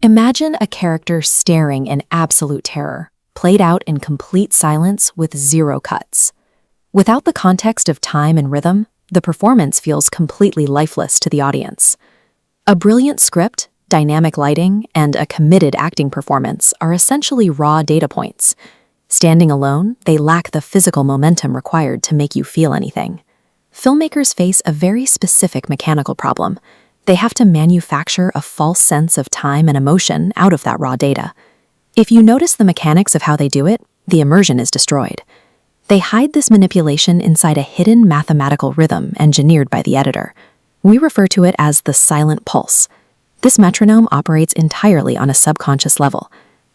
Imagine a character staring in absolute terror, played out in complete silence with zero cuts. Without the context of time and rhythm, the performance feels completely lifeless to the audience. A brilliant script, dynamic lighting, and a committed acting performance are essentially raw data points. Standing alone, they lack the physical momentum required to make you feel anything. Filmmakers face a very specific mechanical problem. They have to manufacture a false sense of time and emotion out of that raw data. If you notice the mechanics of how they do it, the immersion is destroyed. They hide this manipulation inside a hidden mathematical rhythm engineered by the editor. We refer to it as the silent pulse. This metronome operates entirely on a subconscious level.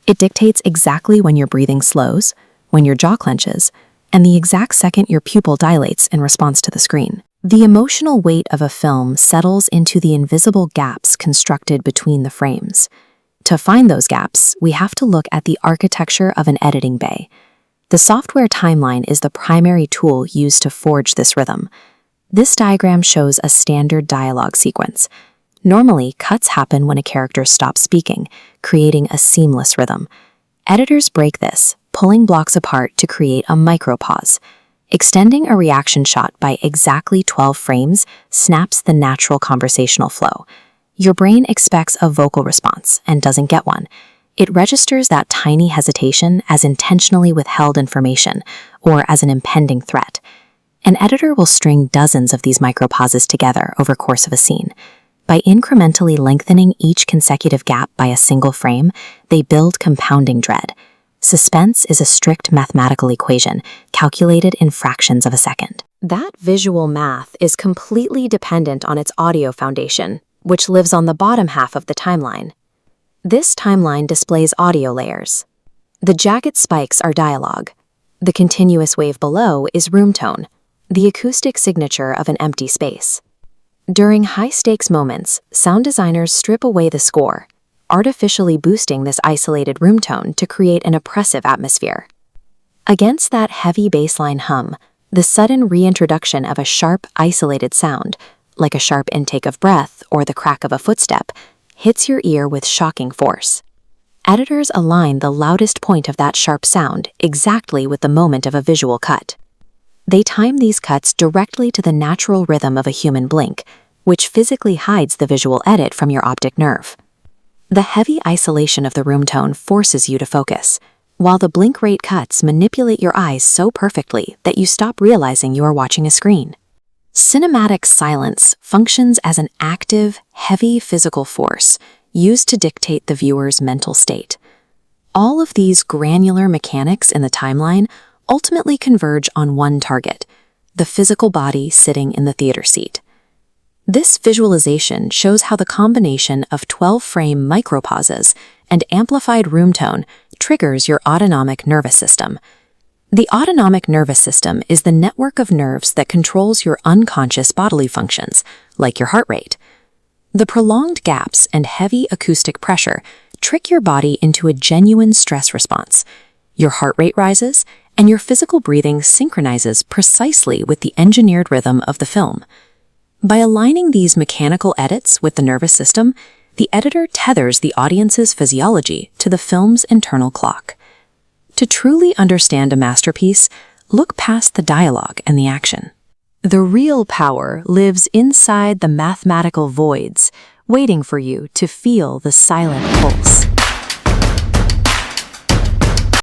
It dictates exactly when your breathing slows, when your jaw clenches, and the exact second your pupil dilates in response to the screen. The emotional weight of a film settles into the invisible gaps constructed between the frames. To find those gaps, we have to look at the architecture of an editing bay. The software timeline is the primary tool used to forge this rhythm. This diagram shows a standard dialogue sequence. Normally, cuts happen when a character stops speaking, creating a seamless rhythm. Editors break this, pulling blocks apart to create a micropause. Extending a reaction shot by exactly 12 frames snaps the natural conversational flow. Your brain expects a vocal response and doesn't get one. It registers that tiny hesitation as intentionally withheld information or as an impending threat. An editor will string dozens of these micropauses together over the course of a scene. By incrementally lengthening each consecutive gap by a single frame, they build compounding dread. Suspense is a strict mathematical equation, calculated in fractions of a second. That visual math is completely dependent on its audio foundation, which lives on the bottom half of the timeline. This timeline displays audio layers. The jagged spikes are dialogue. The continuous wave below is room tone, the acoustic signature of an empty space. During high-stakes moments, sound designers strip away the score, artificially boosting this isolated room tone to create an oppressive atmosphere. Against that heavy baseline hum, the sudden reintroduction of a sharp, isolated sound, like a sharp intake of breath or the crack of a footstep, hits your ear with shocking force. Editors align the loudest point of that sharp sound exactly with the moment of a visual cut. They time these cuts directly to the natural rhythm of a human blink, which physically hides the visual edit from your optic nerve. The heavy isolation of the room tone forces you to focus, while the blink rate cuts manipulate your eyes so perfectly that you stop realizing you are watching a screen. Cinematic silence functions as an active, heavy physical force used to dictate the viewer's mental state. All of these granular mechanics in the timeline ultimately converge on one target, the physical body sitting in the theater seat. This visualization shows how the combination of 12-frame micropauses and amplified room tone triggers your autonomic nervous system. The autonomic nervous system is the network of nerves that controls your unconscious bodily functions, like your heart rate. The prolonged gaps and heavy acoustic pressure trick your body into a genuine stress response. Your heart rate rises, and your physical breathing synchronizes precisely with the engineered rhythm of the film. By aligning these mechanical edits with the nervous system, the editor tethers the audience's physiology to the film's internal clock. To truly understand a masterpiece, look past the dialogue and the action. The real power lives inside the mathematical voids, waiting for you to feel the silent pulse.